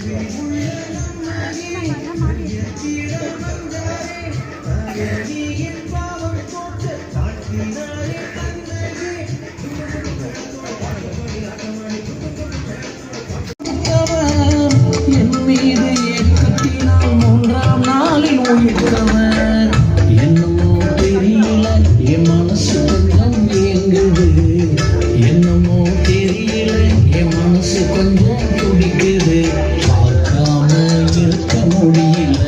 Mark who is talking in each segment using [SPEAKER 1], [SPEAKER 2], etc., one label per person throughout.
[SPEAKER 1] என் மீது ஏற்படுத்தினால் 3ஆம் நாளில் உயிர்த்தவர். என்னமோ தெரியல, என் மனசு கொஞ்சம் இயங்குது. என்னமோ தெரியல, என் மனசு கொஞ்சம் துடிக்குது. பார்க்காம இருக்க முடியல,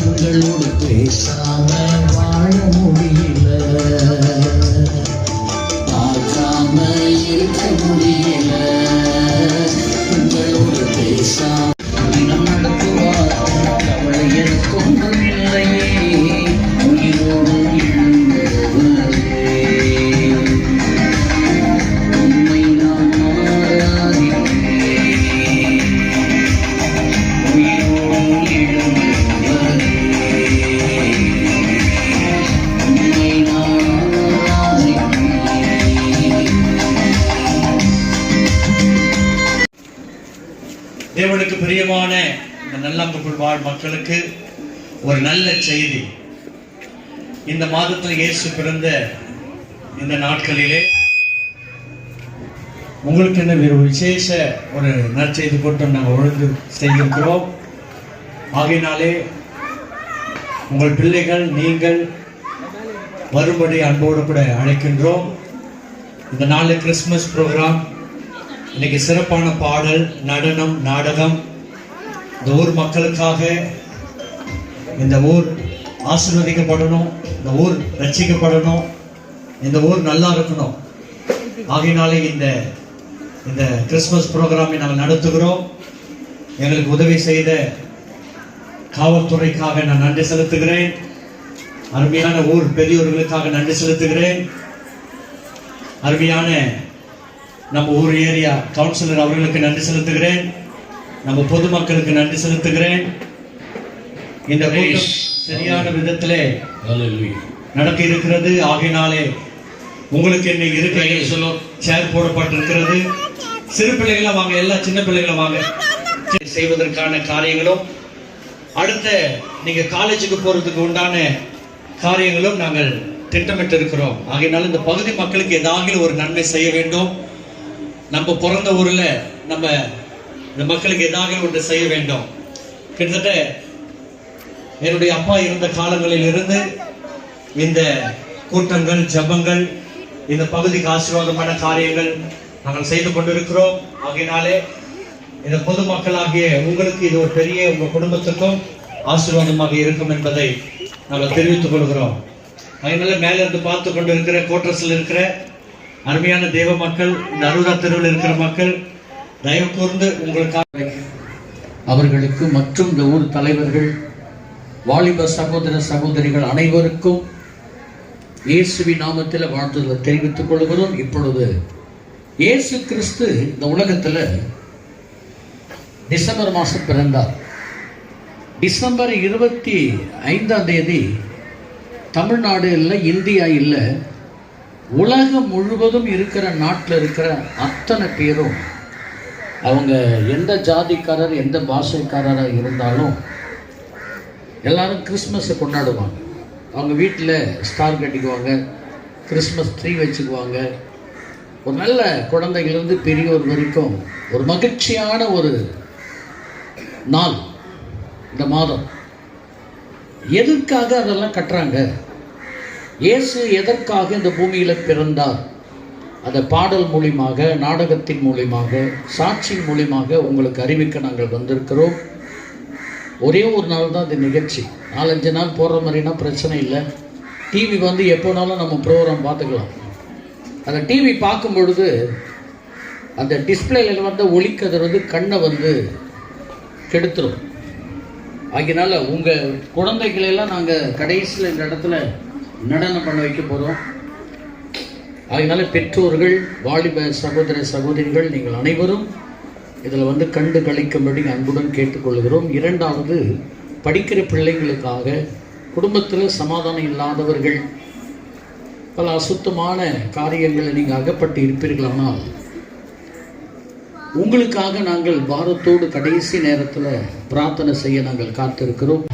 [SPEAKER 1] உங்களோடு பேசாம வாழ முடியல. பார்க்காம இருக்க முடியல, உங்களோடு பேசாம தினம் நடத்துவார். கவலை எனக்கு ஒன்றும் இல்லையே, உயிரோடு எழுந்தவரே. உண்மை நான் ஆராதிக்கிறேன், உயிரோடு எழுந்தவரே. உண்மை நான் ஆராதிக்கிறேன்.
[SPEAKER 2] தேவனுக்கு பிரியமான இந்த நல்லாம்புக்குள் வாழ் மக்களுக்கு ஒரு நல்ல செய்தி. இந்த மாதத்தில் இயேசு பிறந்த இந்த நாட்களிலே உங்களுக்கு என்ன ஒரு விசேஷ ஒரு நற்செய்தி கூட்டம் நாங்கள் ஒழுங்கு செய்திருக்கிறோம். ஆகையினாலே உங்கள் பிள்ளைகள் நீங்கள் வரும்படி அன்போடு கூட அழைக்கின்றோம். இந்த நாளில் கிறிஸ்துமஸ் ப்ரோக்ராம், இன்னைக்கு சிறப்பான பாடல், நடனம், நாடகம். இந்த ஊர் மக்களுக்காக இந்த ஊர் ஆசீர்வதிக்கப்படணும், இந்த ஊர் ரட்சிக்கப்படணும், இந்த ஊர் நல்லா இருக்கணும். ஆகையினாலே இந்த இந்த கிறிஸ்துமஸ் ப்ரோக்ராமை நாங்கள் நடத்துகிறோம். எங்களுக்கு உதவி செய்த காவல்துறைக்காக நான் நன்றி செலுத்துகிறேன். அருமையான ஊர் பெரியோர்களுக்காக நன்றி செலுத்துகிறேன். அருமையான நம்ம ஊர் ஏரியா கவுன்சிலர் அவர்களுக்கு நன்றி செலுத்துகிறேன். நம்ம பொதுமக்களுக்கு நன்றி செலுத்துகிறேன். இந்த கூட்டம் சரியான விதத்திலே நடக்க இருக்கிறது. ஆகையினாலே உங்களுக்கு என்ன இருக்கையில் சொல்லும் சேர் போடப்பட்டிருக்கிறது. சிறு பிள்ளைகளை வாங்க, எல்லா சின்ன பிள்ளைகளை வாங்க. செய்வதற்கான காரியங்களும் அடுத்த நீங்க காலேஜுக்கு போறதுக்கு உண்டான காரியங்களும் நாங்கள் திட்டமிட்டு இருக்கிறோம். ஆகையினால இந்த பகுதி மக்களுக்கு ஏதாவது ஒரு நன்மை செய்ய வேண்டும். நம்ம பிறந்த ஊர்ல நம்ம இந்த மக்களுக்கு ஏதாவது ஒன்று செய்ய வேண்டும். கிட்டத்தட்ட என்னுடைய அப்பா இருந்த காலங்களில் இருந்து இந்த கூட்டங்கள், ஜபங்கள், இந்த பகுதிக்கு ஆசீர்வாதமான காரியங்கள் நாங்கள் செய்து கொண்டிருக்கிறோம். ஆகையினாலே இந்த பொதுமக்களாகிய உங்களுக்கு இது ஒரு பெரிய உங்க குடும்பத்துக்கும் ஆசீர்வாதமாக இருக்கும் என்பதை நாங்கள் தெரிவித்துக் கொள்கிறோம். அதனால மேல இருந்து பார்த்து கொண்டிருக்கிற கோட்ரஸில் இருக்கிற அருமையான தேவ மக்கள், இந்த அருளா தெருவில் இருக்கிற மக்கள், தயவு கூர்ந்து உங்களுக்காக அவர்களுக்கு மற்றும் இந்த ஊர் தலைவர்கள், வாலிப சகோதர சகோதரிகள் அனைவருக்கும் இயேசுவின் நாமத்தில் வாழ்த்துதலை தெரிவித்துக் கொள்கிறோம். இப்பொழுது இயேசு கிறிஸ்து இந்த உலகத்தில் டிசம்பர் மாதம் பிறந்தார். டிசம்பர் 25ஆம் தேதி தமிழ்நாடு இல்லை, இந்தியா இல்லை, உலகம் முழுவதும் இருக்கிற நாட்டில் இருக்கிற அத்தனை பேரும் அவங்க எந்த ஜாதிக்காரர் எந்த பாஷைக்காரராக இருந்தாலும் எல்லாரும் கிறிஸ்மஸை கொண்டாடுவாங்க. அவங்க வீட்டில் ஸ்டார் கட்டிக்குவாங்க, கிறிஸ்மஸ் ட்ரீ வச்சுக்குவாங்க. ஒரு நல்ல குழந்தைகளிலிருந்து பெரியோர் வரைக்கும் ஒரு மகிழ்ச்சியான ஒரு நாள் இந்த மாதம். எதற்காக அதெல்லாம் கட்டுறாங்க? இயேசு எதற்காக இந்த பூமியில் பிறந்தார்? அந்த பாடல் மூலியமாக, நாடகத்தின் மூலியமாக, சாட்சியின் மூலியமாக உங்களுக்கு அறிவிக்க நாங்கள் வந்திருக்கிறோம். ஒரே ஒரு நாள் தான் இந்த நிகழ்ச்சி. 4-5 நாள் போடுற மாதிரினா பிரச்சனை இல்லை. டிவி வந்து எப்போனாலும் நம்ம ப்ரோக்ராம் பார்த்துக்கலாம். அந்த டிவி பார்க்கும் பொழுது அந்த டிஸ்பிளேல வந்து ஒளிக்கதிர் வந்து கண்ணை வந்து கெடுத்துரும். அதனால உங்கள் குழந்தைகளெல்லாம் நாங்கள் கடைசியில் இந்த இடத்துல நடனம் பண்ண வைக்க போகிறோம். அதனால பெற்றோர்கள், வாலிப சகோதர சகோதரிகள், நீங்கள் அனைவரும் இதில் வந்து கண்டு கழிக்கும்படி அன்புடன் கேட்டுக்கொள்கிறோம். இரண்டாவது, படிக்கிற பிள்ளைங்களுக்காக, குடும்பத்தில் சமாதானம் இல்லாதவர்கள், பல அசுத்தமான காரியங்களை நீங்கள் அகப்பட்டு இருப்பீர்களானால்
[SPEAKER 3] உங்களுக்காக நாங்கள் பாரத்தோடு கடைசி நேரத்தில் பிரார்த்தனை செய்ய நாங்கள் காத்திருக்கிறோம்.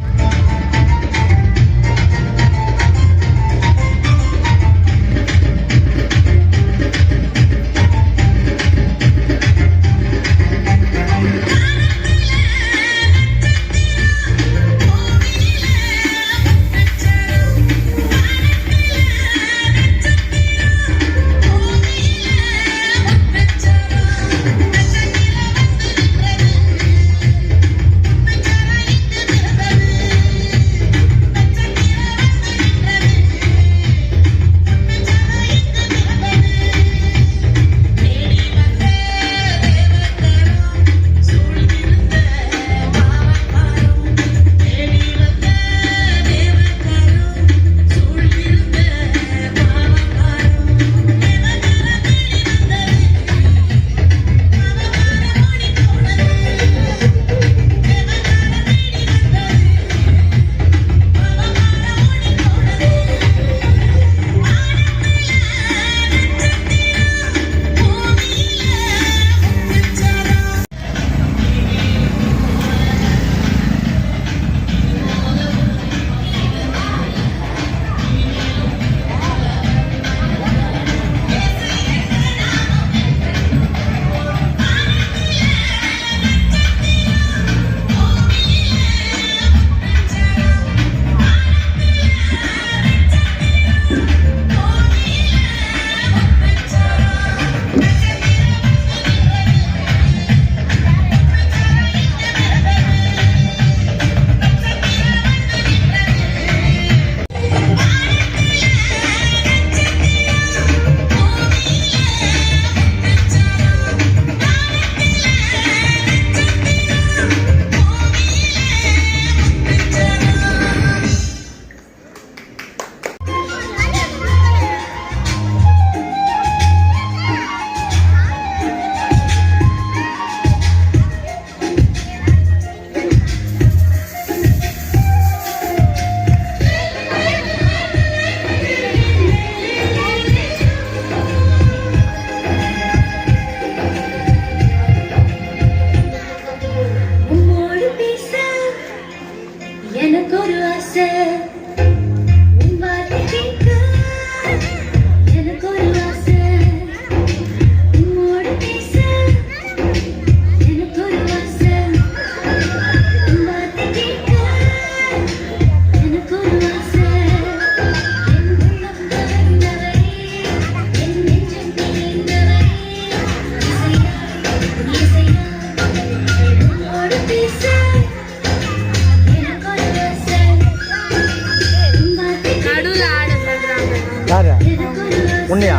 [SPEAKER 4] உன்னையா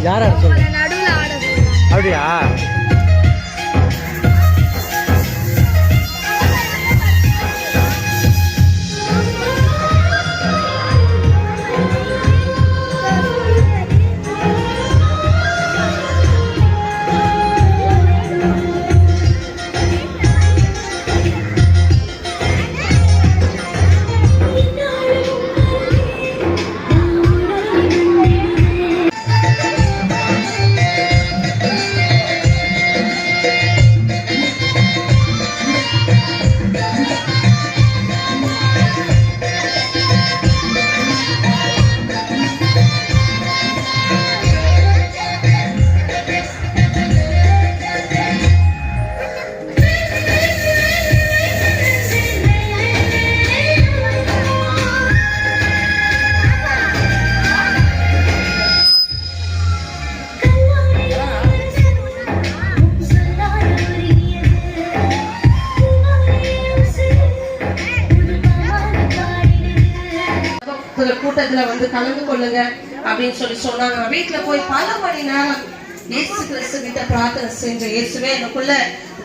[SPEAKER 4] யாரா சொல்லு அப்படியா?
[SPEAKER 5] கூட்டத்துல வந்து கலந்து கொள்ளுங்க அப்படின்னு சொல்லி சொன்னாங்க. வீட்டுல போய் பல மணி நேரம் இயேசு கிறிஸ்து கிட்ட பிரார்த்தனை செஞ்ச, இயேசுவே எனக்குள்ள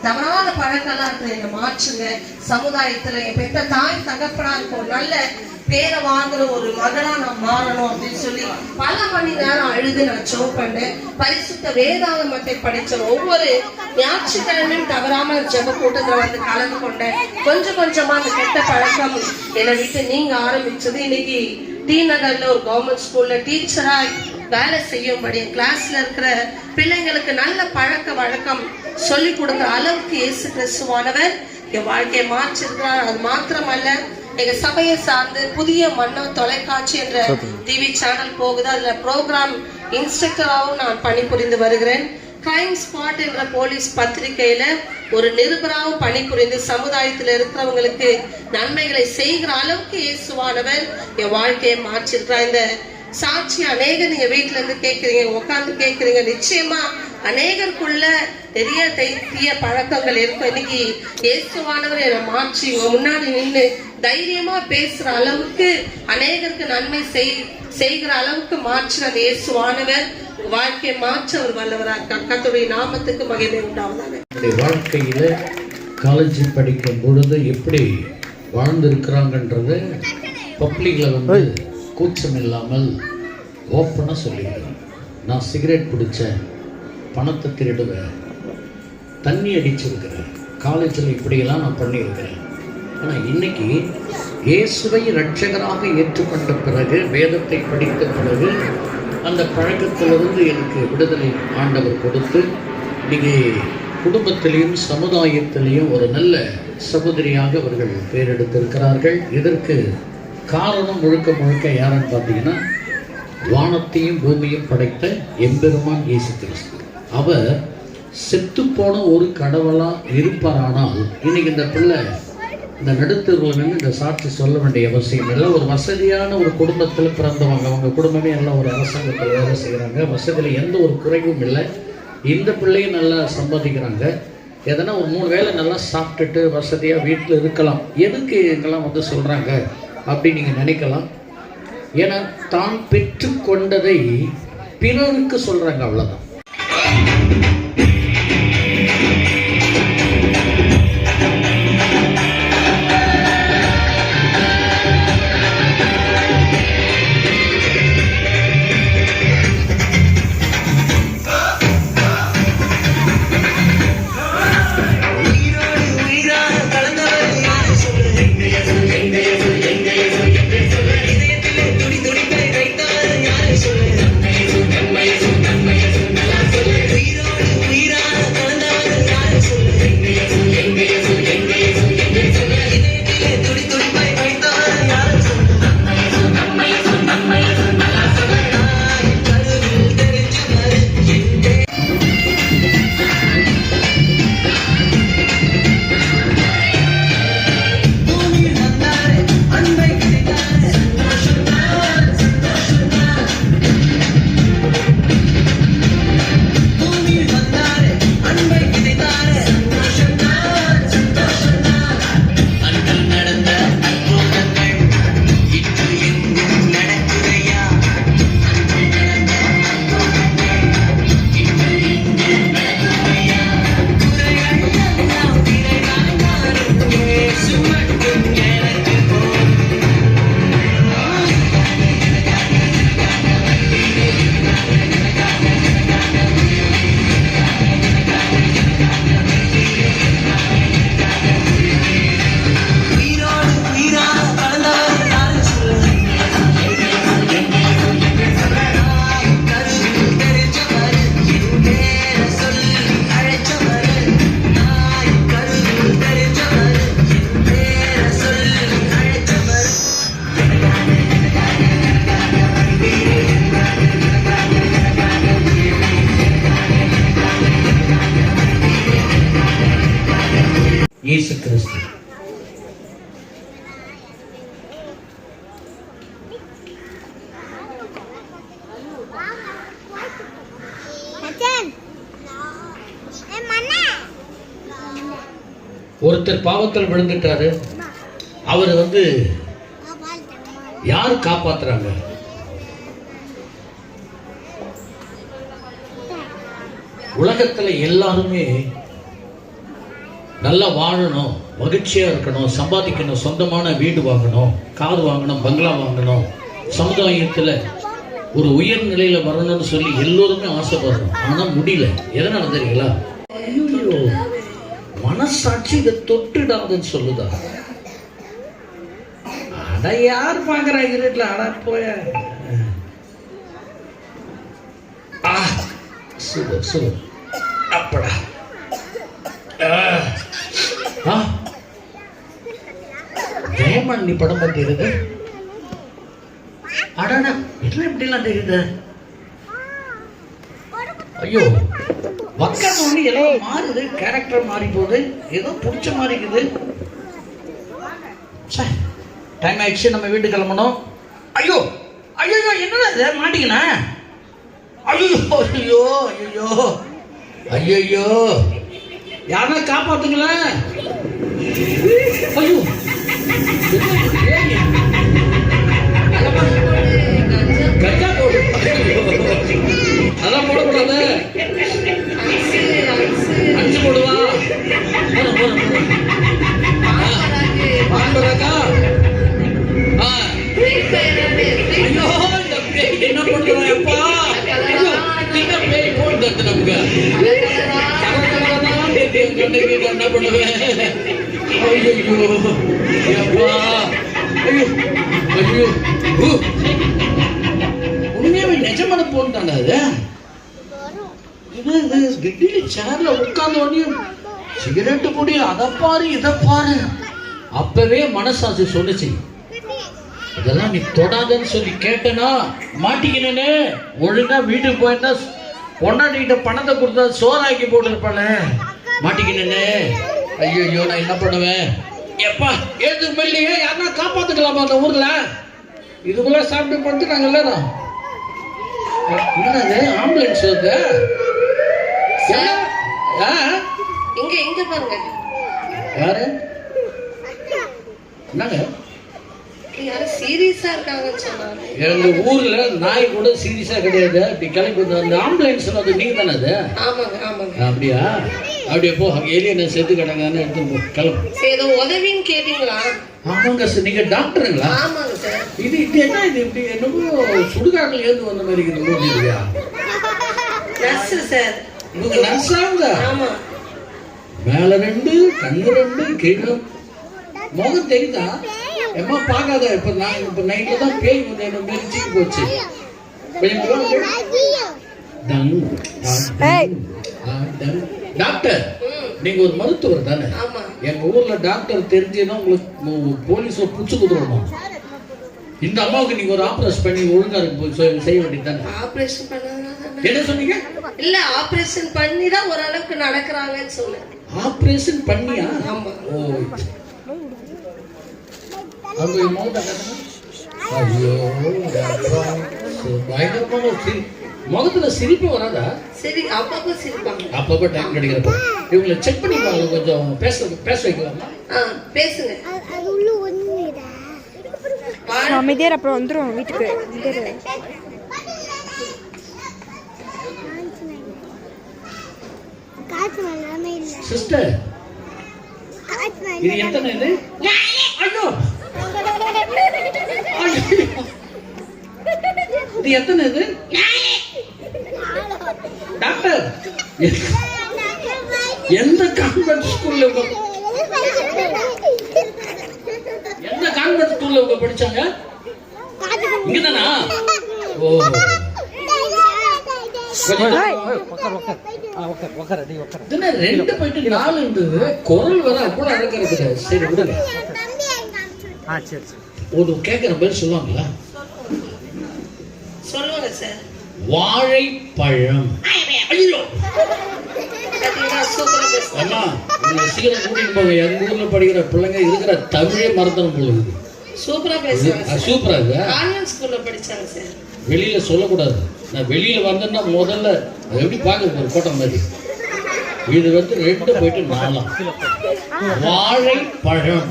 [SPEAKER 5] தவறான பழக்கெல்லாம் இருக்கு, என்னை மாற்றுங்க. சமுதாயத்துல என் பெற்ற தாய் தகப்பனா இருக்கும் நல்ல பேரை வாங்குற ஒரு மகளா நான் மாறணும் அப்படின்னு சொல்லி பல மணி நேரம் அழுது நான் ஜெபம் பண்ணேன். பரிசுத்த வேதாகமத்தை படிச்சேன். ஒவ்வொரு ஞாயிற்றுக்கிழமையும் தவறாம ஜெப கூட்டத்துல வந்து கலந்து கொண்டேன். கொஞ்சம் கொஞ்சமா அந்த கெட்ட பழக்கம் என்னை விட்டு நீங்க ஆரம்பிச்சது. இன்னைக்கு டி நகர்ல ஒரு கவர்மெண்ட் ஸ்கூல்ல டீச்சரா வேலை செய்யும்படி கிளாஸ்ல இருக்கிற பிள்ளைங்களுக்கு நல்ல பழக்க வழக்கம் சொல்லி கொடுக்குற அளவுக்கு இயேசு கிறிஸ்துவானவர் என் வாழ்க்கையை மாற்றிருக்கிறார். அது மாத்திரமல்ல, எங்க சபையை சார்ந்து புதிய மன்னா தொலைக்காட்சி என்ற டிவி சேனல் போகுது. அதுல ப்ரோக்ராம் இன்ஸ்ட்ரக்டராகவும் நான் பணிபுரிந்து வருகிறேன். கிரைம் ஸ்பாட் என்ற போலீஸ் பத்திரிகையில ஒரு நிருபராகவும் பணிபுரிந்து சமுதாயத்தில் இருக்கிறவங்களுக்கு நன்மைகளை செய்கிற அளவுக்கு இயேசுவானவர் என் வாழ்க்கையை மாற்றிருக்கிறார். இந்த சாட்சி அநேகர் நீங்க வீட்டுல இருந்து கேட்குறீங்க, உட்காந்து கேட்குறீங்க. நிச்சயமா அநேகருக்குள்ள பெரிய தீய பழக்கங்கள் இருக்கும். இன்னைக்கு இயேசுவானவர் என்னை மாற்றி உங்க முன்னாடி நின்று தைரியமா பேசுற அளவுக்கு அநேகருக்கு நன்மை செய்கிற அளவுக்கு மாற்றின அந்த இயேசுவானவர் வாழ்க்கையை மாற்ற அவர் வல்லவராக. கர்த்தருடைய நாமத்துக்கு மகிமை உண்டாவதாக.
[SPEAKER 3] வாழ்க்கையில காலேஜ் படிக்கும் பொழுது எப்படி வாழ்ந்திருக்கிறாங்கன்றது பப்ளிக்ல வந்து கூச்சம் இல்லாமல் ஓப்பனாக சொல்லிடுறேன். நான் சிகரெட் பிடிச்சேன், பணத்தை திருடுவேன், தண்ணி அடிச்சிருக்கிறேன், காலேஜில் இப்படியெல்லாம் நான் பண்ணியிருக்கிறேன். ஆனால் இன்னைக்கு இயேசுவை இரட்சகராக ஏற்றுக்கொண்ட பிறகு, வேதத்தை படித்த பிறகு, அந்த பழக்கத்திலிருந்து எனக்கு விடுதலை ஆண்டவர் கொடுத்து இன்னைக்கு குடும்பத்திலையும் சமுதாயத்திலையும் ஒரு நல்ல சகோதரியாக அவர்கள் பேரெடுத்திருக்கிறார்கள். இதற்கு காரணம் முழுக்க முழுக்க யாருன்னு பார்த்தீங்கன்னா, வானத்தையும் பூமியும் படைத்த எம்பெருமான் இயேசு கிறிஸ்து. அவர் செத்துப்போன ஒரு கடவுளா இருப்பாரானால் இன்னைக்கு இந்த பிள்ளை இந்த நடுத்தருவில் நின்று இந்த சாட்சி சொல்ல வேண்டிய அவசியம் இல்லை. ஒரு வசதியான ஒரு குடும்பத்தில் பிறந்தவங்க, அவங்க குடும்பமே எல்லாம் ஒரு அரசாங்கத்தில் வேலை செய்கிறாங்க, வசதியில் எந்த ஒரு குறைவும் இல்லை. இந்த பிள்ளையும் நல்லா சம்பாதிக்கிறாங்க, எதனா ஒரு 3 வேளை நல்லா சாப்பிட்டுட்டு வசதியாக வீட்டில் இருக்கலாம். எதுக்கு எங்கெல்லாம் வந்து சொல்கிறாங்க அப்படி நீங்கள் நினைக்கலாம். ஏன்னா தான் பெற்றுக்கொண்டதை பிறருக்கு சொல்கிறாங்க, அவ்வளோதான். இயேசு கிறிஸ்து ஒருத்தர் பாவத்தில் விழுந்துட்டாரு. அவர் வந்து யார் காப்பாத்துறாங்க? உலகத்துல எல்லாருமே நல்லா வாழணும், மகிழ்ச்சியா இருக்கணும், சம்பாதிக்கணும், சொந்தமான வீடு வாங்கணும், கார் வாங்கணும், பங்களா வாங்கணும், சமுதாயத்துல ஒரு உயர்நிலையில வரணும்னு சொல்லி எல்லோருமே ஆசைப்படுறோம். ஆனா முடியல. எதனால தெரியுங்களா? ஐயோ, மனசாட்சி இதை தொட்டுடாதுன்னு சொல்லுதா? அட யார் பாக்குறா இருட்டுல? அட போய சூப்பர் சூப்பர். அப்படா. ஜெயமணி படம் பத்தி இருக்கு. அடாடா, என்ன இப்படிலாம் தெரியுது? ஐயோ, வக்காத ஒண்ணு எல்லாம் மாறுது, கேரக்டர் மாறி போகுது, ஏதோ பிடிச்ச மாதிரி இருக்குது. டைம் ஆயிடுச்சு, நம்ம வீட்டு கிளம்பணும். ஐயோ ஐயோ, என்னடா இது மாட்டிக்கினா? ஐயோ ஐயோ ஐயோ ஐயோ, யாரா காப்பாத்துங்களா? ஐயோ, கஞ்சா போடு. அதான் போடக்கூடாது. அஞ்சு போடுவா. பாம்பராக்கா. ஐயோ, இந்த பேய் என்ன பண்ணுறோம் எப்பா? என்ன பேய் போடுறது நமக்கு? என்ன பண்ணுவேன்? ஐயோ எப்பா, ஐயோ ஐயோ, உண்மையாவே நிஜமான போன்ட்டாங்க. அது இது கிட்டில சேர்ல உட்கார்ந்த உடனே சிகரெட்டு பொடி, அதை பாரு இதை பாரு. அப்பவே மனசாட்சி சொல்லுச்சு, இதெல்லாம் நீ தொடாதன்னு சொல்லி கேட்டனா மாட்டிக்கினே. ஒழுங்கா வீட்டுக்கு போயிருந்தா பொண்டாட்டிகிட்ட பணத்தை கொடுத்தா சோறாக்கி போட்டுருப்பான. மாட்டிக்கினே. ஐயோ, நான் என்ன பண்ணுவேன்? எப்பா ஏது மெல்லியே, யாருன்னா காப்பாத்துக்கலாமா அந்த ஊர்ல? இதுக்குள்ள சாப்பிட்டு படுத்துட்டாங்க எல்லாரும். என்னது ஆம்புலன்ஸ் வருது?
[SPEAKER 5] இங்க பாருங்க.
[SPEAKER 3] யாரு? என்னங்க
[SPEAKER 5] யாரும் சீரியஸா இருக்காங்கன்னு சொன்னாங்க.
[SPEAKER 3] எங்க ஊர்ல நாய் கூட சீரியஸா கிடையாது. அப்படி கிளம்பி அந்த ஆம்புலன்ஸ் அது நீங்க தானே? அது
[SPEAKER 5] ஆமாங்க ஆமாங்க.
[SPEAKER 3] அப்படியா? அப்படியே போ, அங்கே ஏலியனை செத்து கிடங்கான்னு எடுத்து கிளம்பு.
[SPEAKER 5] ஏதோ உதவின்னு கேட்டீங்களா?
[SPEAKER 3] ஆமாங்க சார், நீங்க டாக்டருங்களா?
[SPEAKER 5] ஆமாங்க சார்.
[SPEAKER 3] இது என்ன இது இப்படி என்னமோ சுடுகாட்டில் ஏந்து வந்த மாதிரி இருக்குது.
[SPEAKER 5] Nurse sir.
[SPEAKER 3] இவங்க நர்ஸாங்க?
[SPEAKER 5] ஆமா.
[SPEAKER 3] மேல 2 கண்ணு 2 கீழே முகம் தெரியுதா? எம்மா பார்க்காத. இப்ப நைட்ல தான் பேய் வந்து என்ன மெரிச்சிட்டு போச்சு. டாக்டர், நீங்க ஒரு மருத்துவர் தானே? எங்க ஊர்ல டாக்டர் தெரிஞ்சுன்னா உங்களுக்கு போலீஸ் புடிச்சு கொடுத்துடணும். இந்த அம்மாவுக்கு நீங்க ஒரு ஆபரேஷன் பண்ணி ஒழுங்கா செய்ய வேண்டியது.
[SPEAKER 5] ஆபரேஷன் பண்ணாங்க.
[SPEAKER 3] என்ன சொன்னீங்க?
[SPEAKER 5] இல்ல, ஆபரேஷன் பண்ணி தான் ஓரளவுக்கு நடக்கறாங்கன்னு சொன்னேன்.
[SPEAKER 3] ஆபரேஷன் பண்ணியா?
[SPEAKER 5] ஆமா.
[SPEAKER 3] ஓ, அவங்க மௌன கட்டணும். ஐயோ, முகத்துல சிரிப்பு வராதா?
[SPEAKER 5] சரி, அப்பப்போ சிரிப்பாங்க.
[SPEAKER 3] அப்பப்போ டைம் கிடைக்கிறப்ப இவங்களை செக் பண்ணி பாருங்க. கொஞ்சம் பேச வைக்கலாமா?
[SPEAKER 5] பேசுங்க.
[SPEAKER 6] அமைதியார் அப்புறம் வந்துடும் வீட்டுக்கு.
[SPEAKER 3] சிஸ்டர், இது எத்தனை? இது ஐயோ, இது எத்தனை? இது டாக்டர், எந்த கான்வென்ட் ஸ்கூல்ல உங்க படிச்சாங்க? இங்கதானா? ஓ, ரெண்டு போயிட்டு 4 இருந்தது. குரல் வர அவ்வளவு அழகிறது. சரி விடுங்க. ஒரு கேட்கிற பேர் சொல்லுவாங்களா?
[SPEAKER 5] சொல்லுவாங்க சார்.
[SPEAKER 3] வாழைப்பழம். ஐயோ, அம்மா நீங்க சீக்கிரம் கூட்டிட்டு போங்க. எங்க ஊர்ல படிக்கிற பிள்ளைங்க இருக்கிற தமிழே மறந்துடும் போல இருக்குது.
[SPEAKER 5] சூப்பரா பேசுறாங்க.
[SPEAKER 3] சூப்பரா இருக்கு.
[SPEAKER 5] கான்வென்ட் ஸ்கூல்ல படிச்சாங்க சார்.
[SPEAKER 3] வெளியில சொல்லக்கூடாது. நான் வெளியில வந்தேன்னா முதல்ல எப்படி பார்க்க ஒரு கோட்டை மாதிரி. இது வந்து 2 போயிட்டு 4. வாழைப்பழம்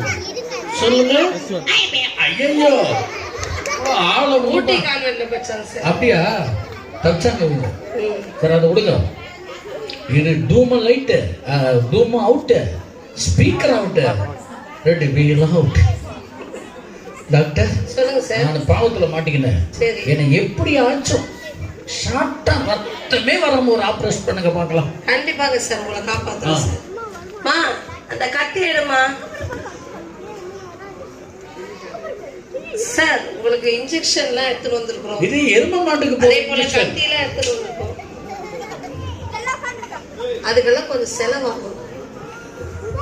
[SPEAKER 3] சொல்லுங்க. ஐயோ, ஆள
[SPEAKER 5] ஊட்டி கான்வென்ட்ல படிச்சாங்க சார்.
[SPEAKER 3] அப்படியா? தச்சாங்க இவங்க. சரி, அதை விடுங்க. இது dome light, dome out, speaker out, 2 வீலும் அவுட். டாக்டர்,
[SPEAKER 5] சொல்லுங்க சார்.
[SPEAKER 3] நான் பாவத்துல மாட்டிக்கினேன். என்னை எப்படி ஆச்சும் ஷார்ட்டா ரத்தமே வராம ஒரு ஆபரேஷன் பண்ணுங்க பார்க்கலாம்.
[SPEAKER 5] கண்டிப்பாங்க சார், உங்களை காப்பாத்துறேன் சார். மா, அந்த கத்தி எடுமா சார். உங்களுக்கு இன்ஜெக்ஷன்லாம் எடுத்துட்டு வந்திருக்கோம்.
[SPEAKER 3] இது எரும மாட்டுக்கு
[SPEAKER 5] அதே போல கத்திலாம் எடுத்துட்டு வந்திருக்கோம். அதுக்கெல்லாம் கொஞ்சம் செலவாகும்.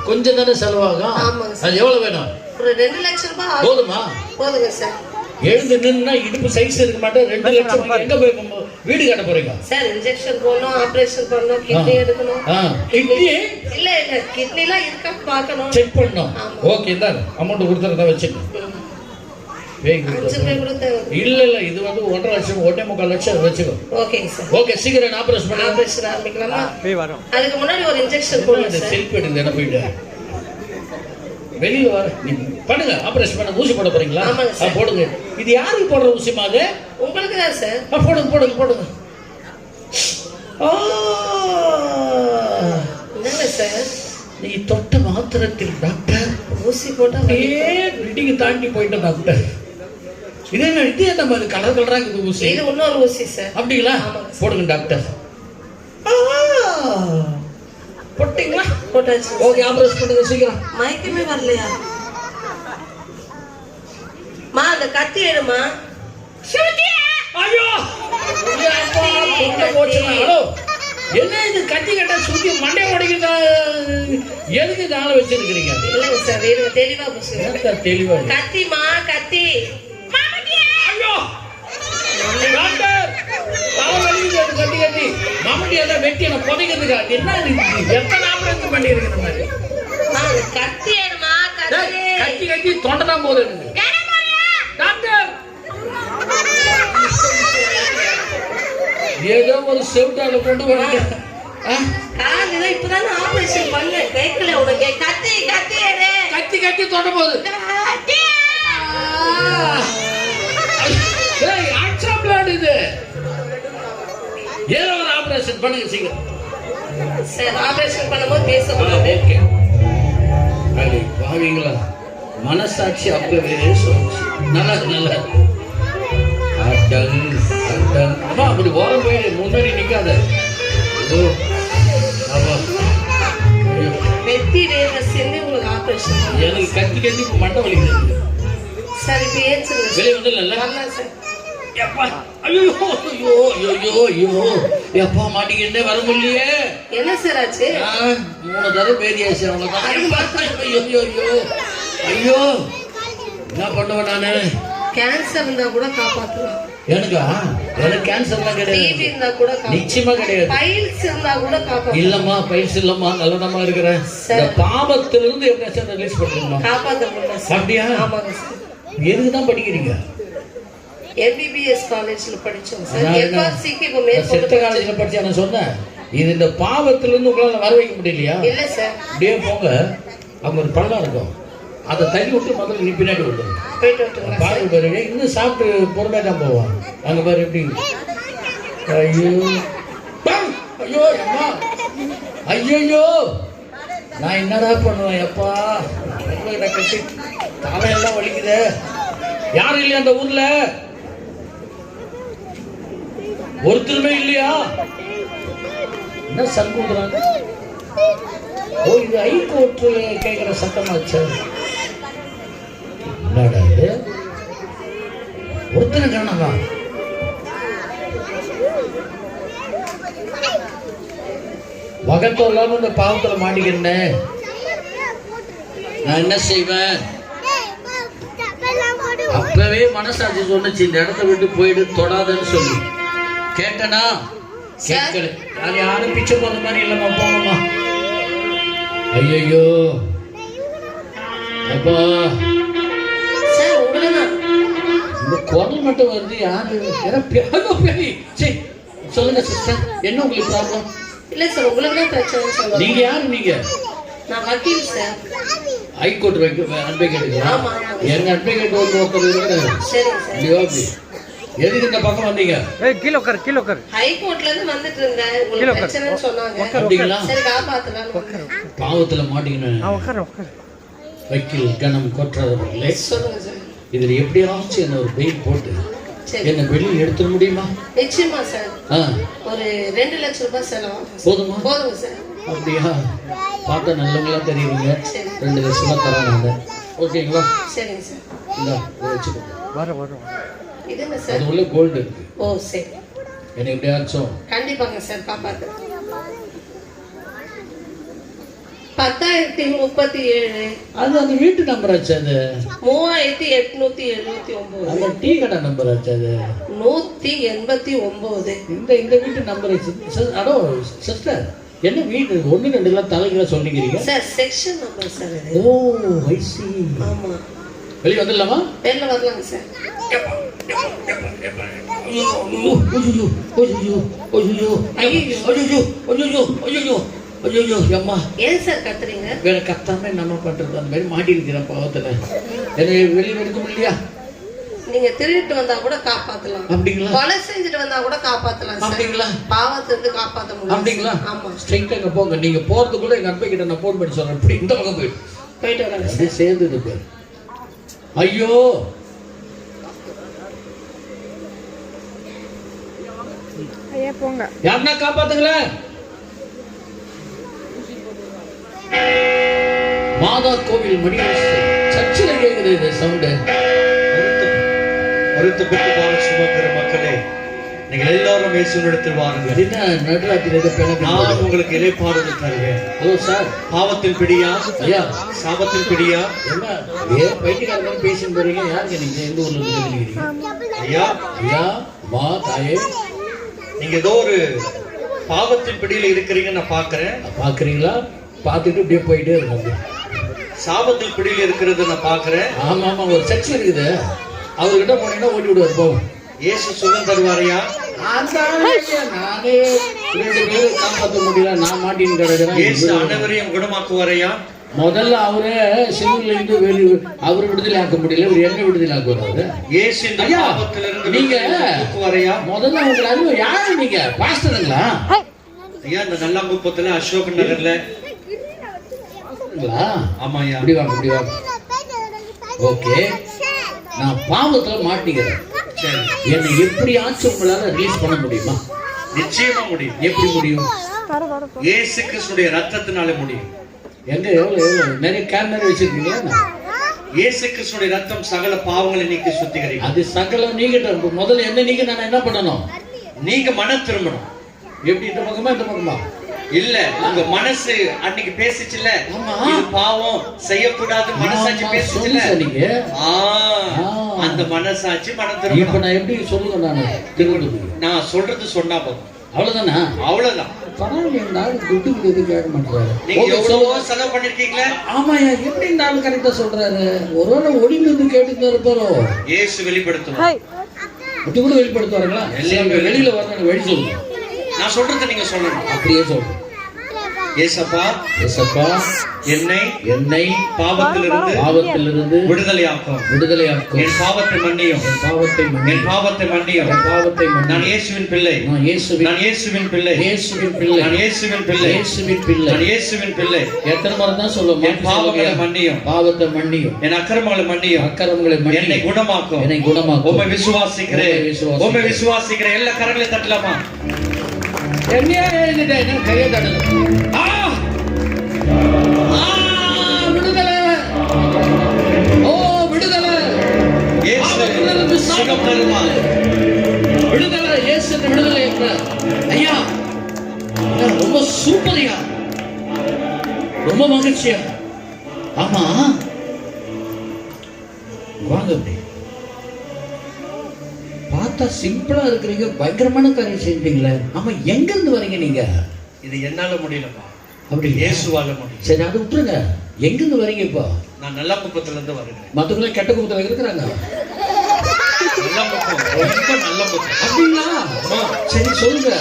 [SPEAKER 3] கொஞ்சம் தானே செலவாகும்.
[SPEAKER 5] ஆமாங்க சார்.
[SPEAKER 3] அது எவ்வளவு வேணும்?
[SPEAKER 5] ஒரு 2 லட்சம் ரூபாய் ஆகும்.
[SPEAKER 3] போதுமா?
[SPEAKER 5] போதுங்க சார்.
[SPEAKER 3] எழுந்து நின்னா இடுப்பு சைஸ் இருக்க மாட்டேன். 2 லட்சம் எங்க போய் வீடு கட்ட போறீங்க
[SPEAKER 5] சார்? இன்ஜெக்ஷன் போடணும், ஆபரேஷன் பண்ணணும், கிட்னி எடுக்கணும்.
[SPEAKER 3] கிட்னி
[SPEAKER 5] இல்ல கிட்னிலாம் இருக்கா பார்க்கணும்,
[SPEAKER 3] செக் பண்ணணும். ஓகே தான் அமௌண்ட் கொடுத்துறதா வச்சுக்கோ. இல்ல இது வந்து 1.5 லட்சம் 1.25 லட்சம் வச்சுக்கோ.
[SPEAKER 5] ஓகேங்க சார்.
[SPEAKER 3] ஓகே சீக்கிரம் ஆபரேஷன்
[SPEAKER 5] ஆரம்பிக்கலாமா? அதுக்கு முன்னாடி ஒரு இன்ஜெக்ஷன் போடுங்க சார்.
[SPEAKER 3] செல்ஃபி எடுங்க. என்ன போயிட்டு வெளியில வர பண்ணுங்க. ஆபரேஷன் பண்ண ஊசி போட போறீங்களா? போடுங்க. இது யாருக்கு போடுற ஊசிமா? அது
[SPEAKER 5] உங்களுக்கு தான் சார்.
[SPEAKER 3] போடுங்க போடுங்க போடுங்க.
[SPEAKER 5] என்னங்க சார்
[SPEAKER 3] நீ தொட்ட மாத்திரத்தில் டாக்டர்
[SPEAKER 5] ஊசி போட்டா
[SPEAKER 3] பில்டிங் தாண்டி போயிட்ட டாக்டர். இது என்ன இது என்ன மாதிரி கலர் கலரா இருக்குது ஊசி?
[SPEAKER 5] இது இன்னொரு ஊசி சார்.
[SPEAKER 3] அப்படிங்களா? போடுங்க டாக்டர். போட்டீங்களா?
[SPEAKER 5] போட்டாச்சு.
[SPEAKER 3] ஓகே ஆபரேஷன் பண்ணுங்க சீக்கிரம்.
[SPEAKER 5] மயக்கமே வரலையா? மா அந்த கத்தி எடுமா.
[SPEAKER 3] ஐயோ அப்பா கொண்ட போச்சுனா. ஹலோ என்ன இது கத்தி கட்ட சுத்தி மண்டை உடைக்குதா? எதுக்கு கால வச்சிருக்கீங்க?
[SPEAKER 5] இல்லங்க சார் வேற தெளிவா பேசுங்க.
[SPEAKER 3] என்ன தெளிவா?
[SPEAKER 5] கத்திமா கத்தி.
[SPEAKER 3] ஐயோ டாக்டர் பாவலிங்க கத்தி கத்தி மாமடி அத வெட்டி என்ன புதைக்கிறதுக்கா? என்ன இது? எத்தனை ஆபரேஷன் பண்ணிருக்கீங்க மாதிரி?
[SPEAKER 5] கத்தி எடுமா கத்தி.
[SPEAKER 3] கத்தி கத்தி தொண்டை தான் போகுது எனக்கு. டாக்டர் ஏதோ ஒரு செவுட்டால கொண்டு வரீங்க.
[SPEAKER 5] காலையில இப்பதான் ஆபரேஷன் பண்ண கேட்கல உனக்கு. கத்தி கத்தி எடு.
[SPEAKER 3] கத்தி கத்தி தொண்டை போகுது. ஏய் ஆக்ஷா பிளாட் இது. ஏதோ ஒரு ஆபரேஷன் பண்ணுங்க சீக்கிரம்.
[SPEAKER 5] சார் ஆபரேஷன் பண்ணும்போது பேச முடியாது.
[SPEAKER 3] ஓகே அடி பாவீங்களா? மனசாட்சி அப்பவே சொல்லுச்சு. நல்லா நல்லா அம்மா அப்படி ஓரம் போயிடு. முன்னாடி நிக்காத.
[SPEAKER 5] வெத்தி வேக சேர்ந்து உங்களுக்கு ஆபரேஷன்.
[SPEAKER 3] எனக்கு கத்தி கத்தி இப்ப மண்டை வலிக்குது.
[SPEAKER 5] சார் இப்ப ஏச்சுங்க.
[SPEAKER 3] வெளியே வந்து நல்லா
[SPEAKER 5] சார்.
[SPEAKER 3] எப்பா ஐயோ ஐயோ ஐயோ ஐயோ எப்பா மாட்டிக்கிட்டே வர முடியலையே.
[SPEAKER 5] என்ன சார் ஆச்சு?
[SPEAKER 3] 3 தடவை பேதியாச்சு அவ்வளவுதான். ஐயோ ஐயோ ஐயோ ஐயோ என்ன பண்ணுவேன் நானு?
[SPEAKER 5] கேன்சர் இருந்தா கூட காப்பாத்தலாம்.
[SPEAKER 3] எனக்கு கேன்சர்லாம் கிடையாது.
[SPEAKER 5] டிபி இருந்தா கூட
[SPEAKER 3] நிச்சயமா கிடையாது.
[SPEAKER 5] பைல்ஸ் இருந்தா கூட காப்பாத்தலாம்.
[SPEAKER 3] இல்லம்மா பைல்ஸ் இல்லம்மா நல்லதமா இருக்கிறேன். இந்த பாவத்திலிருந்து எப்படியாச்சும் ரிலீஸ் பண்ணுமா?
[SPEAKER 5] காப்பாத்த முடியல.
[SPEAKER 3] அப்படியா?
[SPEAKER 5] ஆமாங்க சார்.
[SPEAKER 3] எதுக்கு தான் படிக்கிறீங்க?
[SPEAKER 5] எம்பிபிஎஸ் காலேஜ்ல படிச்சோம் சார். எஃப்ஆர்சிக்கு இப்ப
[SPEAKER 3] செத்த காலேஜ்ல படிச்சா நான் சொன்னேன். இது இந்த பாவத்திலிருந்து உங்களால வர வைக்க முடியலையா?
[SPEAKER 5] இல்ல சார்.
[SPEAKER 3] அப்படியே போங்க. அங்க ஒரு பள்ளம் இருக்கும். அதை தள்ளி விட்டு முதல்ல நீ பின்னாடி விட்டுருங்க. பாரு பாருங்க இன்னும் சாப்பிட்டு பொறுமையா தான் போவான். அங்க பாரு எப்படி. ஐயோ ஐயோ அம்மா ஐயோ நான் என்னடா பண்ணுவேன்? எப்பா கட்டி தலையெல்லாம் வலிக்குது. யாரும் இல்லையா அந்த ஊர்ல? ஒருத்தருமே இல்லையா? என்ன சங்கூதுறாங்க? ஓ இது ஹைகோர்ட்ல கேட்கிற சட்டமாச்சு. என்னடா இது? ஒருத்தனை காணவா? மகத்துவம் இல்லாம இந்த பாவத்துல மாட்டிக்கிறேன். நான் என்ன செய்வேன்? அப்பவே மனசாட்சி சொன்னுச்சு இந்த இடத்த விட்டு போயிடு தொடாதன்னு சொல்லி. கேட்டனா? கேட்கல. யாரும் பிச்சை போற மாதிரி இல்லம்மா போங்கம்மா. ஐயோ அப்பா இந்த குரல் மட்டும் வருது. யாரு சொல்லுங்க சிஸ்டர் என்ன உங்களுக்கு ப்ராப்ளம்?
[SPEAKER 5] இல்ல சார் உங்களுக்கு தான் பிரச்சனை சொல்லுங்க.
[SPEAKER 3] நீங்க யாரு? நீங்க?
[SPEAKER 5] நான் வக்கீல் சார்.
[SPEAKER 3] High court advocate.
[SPEAKER 5] ஆமா
[SPEAKER 3] எங்க அட்வொகேட் வந்து ஒருத்தர் இருக்கிறாரு.
[SPEAKER 5] சரி சார்.
[SPEAKER 3] எதுக்கு இந்த பக்கம் வந்தீங்க?
[SPEAKER 4] கீழ உட்கார்.
[SPEAKER 5] ஹைகோர்ட்ல இருந்து வந்துட்டு இருந்தேன். உங்களுக்கு பிரச்சனைன்னு சொன்னாங்க.
[SPEAKER 3] அப்படிங்களா?
[SPEAKER 5] சரி காப்பாத்தலாம்.
[SPEAKER 3] பாவத்துல மாட்டீங்கன்னு
[SPEAKER 4] உட்கார்.
[SPEAKER 3] வக்கீல் கணம் கொற்றவர்களே
[SPEAKER 5] சொல்லுங்க சார்.
[SPEAKER 3] இதுல எப்படியாச்சும் என்ன ஒரு பெயில் போட்டு என்ன வெளியில் எடுத்துட முடியுமா?
[SPEAKER 5] நிச்சயமா சார். ஒரு 2 லட்சம் ரூபாய் செலவாகும்.
[SPEAKER 3] போதுமா?
[SPEAKER 5] போதுங்க சார்.
[SPEAKER 3] அப்படியா? பார்த்தா நல்லவங்களா தெரியுங்க. 2 லட்சம் தராங்க. ஓகேங்களா?
[SPEAKER 5] சரிங்க சார்.
[SPEAKER 3] இந்தா வச்சுக்கோ.
[SPEAKER 4] வரும்.
[SPEAKER 5] இதுங்க சார்.
[SPEAKER 3] அது உள்ள கோல்டு இருக்கு.
[SPEAKER 5] ஓ சரி.
[SPEAKER 3] என்ன எப்படியாச்சும்
[SPEAKER 5] கண்டிப்பாங்க சார் காப்பாத்து. 10,037.
[SPEAKER 3] அது அந்த வீட்டு நம்பர் ஆச்சு. அது
[SPEAKER 5] 3,879.
[SPEAKER 3] அந்த டீ கடை நம்பர் ஆச்சு. அது
[SPEAKER 5] 189.
[SPEAKER 3] இந்த வீட்டு நம்பர். அடோ சிஸ்டர், என்ன வீடு 1 2 எல்லாம் தலைகளை சொல்லிக்கிறீங்க
[SPEAKER 5] சார்? செக்ஷன் நம்பர் சார் இது.
[SPEAKER 3] ஓ ஐ சி.
[SPEAKER 5] ஆமா,
[SPEAKER 3] வெளிய வந்துடலாமா?
[SPEAKER 5] வெளில வரலாங்க சார்.
[SPEAKER 3] ஐயோ அம்மா,
[SPEAKER 5] ஏன் சார் கத்துறீங்க?
[SPEAKER 3] வேற கத்தாம நம்ம பண்றது அந்த மாதிரி மாட்டி இருக்கிறேன் பாவத்துல. என்னை வெளியே எடுக்க முடியலையா?
[SPEAKER 5] நீங்க திருடிட்டு வந்தா கூட காப்பாத்தலாம்.
[SPEAKER 3] அப்படிங்களா?
[SPEAKER 5] கொலை செஞ்சுட்டு வந்தா கூட காப்பாத்தலாம் சார்.
[SPEAKER 3] அப்படிங்களா?
[SPEAKER 5] பாவத்திலிருந்து காப்பாத்த முடியும்.
[SPEAKER 3] அப்படிங்களா?
[SPEAKER 5] ஆமா.
[SPEAKER 3] ஸ்ட்ரைட்டா அங்க போங்க. நீங்க போறதுக்குள்ள எங்க அப்பா கிட்ட நான் போன் பண்ணி சொல்றேன். இப்படி இந்த பக்கம்
[SPEAKER 5] போயிட்டு வராங்க
[SPEAKER 3] அப்படியே சேர்ந்து இருக்கு. ஐயோ
[SPEAKER 6] ஐயா போங்க.
[SPEAKER 3] யாருன்னா காப்பாத்துங்களே. மாதா கோவில் மணி சர்ச்சில் கேக்குது இந்த சவுண்டு.
[SPEAKER 2] வருத்தப்பட்டு பாவம் சுமக்கிற மக்களே, நீங்கள் எல்லாரும் இயேசுவினிடத்தில் வாருங்கள்.
[SPEAKER 3] என்ன நடுராத்திரி
[SPEAKER 2] நான் உங்களுக்கு இளைப்பாறுதல் தருவேன்.
[SPEAKER 3] ஹலோ சார்,
[SPEAKER 2] பாவத்தின் பிடியா?
[SPEAKER 3] ஐயா
[SPEAKER 2] சாபத்தின் பிடியா?
[SPEAKER 3] என்ன பைத்தியக்காரங்க பேசிட்டு போறீங்க? யாருக்கு நீங்க எந்த ஊர்ல இருந்து?
[SPEAKER 2] ஐயா
[SPEAKER 3] ஐயா மா தாயே,
[SPEAKER 2] நீங்க ஏதோ ஒரு பாவத்தின் பிடியில இருக்கிறீங்க நான் பாக்குறேன்.
[SPEAKER 3] பாக்குறீங்களா? பார்த்துட்டு இப்படியே போயிட்டே இருக்காங்க.
[SPEAKER 2] சாபத்தின் பிடியில இருக்கிறது நான் பாக்குறேன்.
[SPEAKER 3] ஆமா ஆமா, ஒரு சர்ச் இருக்குது. அவர்கிட்ட போனீங்கன்னா ஓடி விடுவார். போவோம்.
[SPEAKER 2] இயேசு சுகம் தருவாரையா?
[SPEAKER 3] நானே 2 பேரும் காப்பாற்ற முடியல, நான் மாட்டின்னு கிடக்குறேன்.
[SPEAKER 2] இயேசு அனைவரையும் குணமாக்குவாரையா?
[SPEAKER 3] முதல்ல அவரே சிலுவையில இருந்து அவர் விடுதலை ஆக்க முடியல, இவர் என்ன விடுதலை ஆக்குவாரு?
[SPEAKER 2] இயேசு இந்த பாவத்திலிருந்து
[SPEAKER 3] நீங்க
[SPEAKER 2] தூக்குவாரையா?
[SPEAKER 3] முதல்ல உங்களை அறிவு யாரு? நீங்க பாஸ்டருங்களா?
[SPEAKER 2] ஐயா, இந்த நல்லாங்குப்பத்துல அசோக் நகர்ல. ஆமாய்யா.
[SPEAKER 3] இப்படி வாங்க, இப்படி வாங்க. ஓகே, நான் பாவத்துல மாட்டிக்கிறேன். என்னை எப்படியாச்சும் உங்களால ரிலீஸ் பண்ண முடியுமா?
[SPEAKER 2] நிச்சயமா முடியும்.
[SPEAKER 3] எப்படி முடியும்?
[SPEAKER 2] இயேசு கிறிஸ்துடைய ரத்தத்தினால முடியும்.
[SPEAKER 3] எங்க எவ்வளவு நிறைய கேமரா வச்சிருக்கீங்களா?
[SPEAKER 2] இயேசு கிறிஸ்துடைய ரத்தம் சகல பாவங்களை நீக்கி சுத்திகரிக்கும்.
[SPEAKER 3] அது சகலம் நீக்கிட்ட முதல்ல என்ன நீங்க நான் என்ன பண்ணணும்?
[SPEAKER 2] நீங்க மனம் திரும்பணும்.
[SPEAKER 3] எப்படி இந்த பக்கமா இந்த பக்கமா?
[SPEAKER 2] இல்ல, உங்க மனசு அன்னைக்கு பேசிச்சுல, இது பாவம் செய்யக்கூடாது மனசாட்சி பேசிச்சுல, அந்த மனசாட்சி மனம் திரும்ப.
[SPEAKER 3] இப்ப நான் எப்படி சொல்லுங்க?
[SPEAKER 2] நான் சொல்றது சொன்னா போதும்.
[SPEAKER 3] அவ்வளவுதானா?
[SPEAKER 2] அவ்வளவுதான்.
[SPEAKER 3] பரவாயில்ல, துட்டு எது கேட்க மாட்டாரு.
[SPEAKER 2] நீங்க எவ்வளவோ செலவு பண்ணிருக்கீங்களா?
[SPEAKER 3] ஆமாயா, எப்படி இந்த ஆளு கரெக்டா சொல்றாரு? ஒருவேளை ஒளிந்து இருந்து கேட்டு இருப்பாரோ?
[SPEAKER 2] இயேசு வெளிப்படுத்தும்.
[SPEAKER 3] இது கூட வெளிப்படுத்துவாருங்களா? வெளியில வரணும், வழி சொல்லுங்க.
[SPEAKER 2] நான் சொல்றது நீங்க சொல்லணும்.
[SPEAKER 3] அப்படியே சொல்றேன்.
[SPEAKER 2] ஏசப்பா,
[SPEAKER 3] ஏசப்பா, என்னை பாவத்திலிருந்து
[SPEAKER 2] விடுதலையாக்கும். என் பாவத்தை மன்னியும். என் பாவத்தை மன்னியும். நான் இயேசுவின் பிள்ளை. நான் இயேசுவின் பிள்ளை. நான் இயேசுவின் பிள்ளை.
[SPEAKER 3] எத்தனை முறை தான் சொல்லுவோம்?
[SPEAKER 2] என் பாவங்களை மன்னியும். என் அக்கிரமங்களை மன்னியும். என்னை குணமாக்கும். உம்மை விசுவாசிக்கிறேன். எல்லா கரங்களை தட்டலாமா?
[SPEAKER 3] கையை தட்டல. விடுதலை. ஓ விடுதலை.
[SPEAKER 2] சுகம் தருவார்.
[SPEAKER 3] விடுதலை. இயேசு விடுதலை என்ற ஐயா ரொம்ப சூப்பரியா, ரொம்ப மகிழ்ச்சியா. ஆமா வாங்க. அப்படி பார்த்தா சிம்பிளா இருக்கிறீங்க, பயங்கரமான காரியம் செஞ்சீங்களே. ஆமா, எங்க இருந்து வரீங்க நீங்க?
[SPEAKER 2] இது என்னால முடியலப்பா,
[SPEAKER 3] அப்படி
[SPEAKER 2] இயேசுவால முடியும்.
[SPEAKER 3] சரி, அது விட்டுருங்க. எங்க இருந்து வரீங்க இப்போ?
[SPEAKER 2] நான் நல்ல குப்பத்துல இருந்து வருகிறேன்.
[SPEAKER 3] மத்தவங்கள கெட்ட குப்பத்துல இருக்கிறாங்க. அப்படிங்களா? சரி சொல்லுங்க.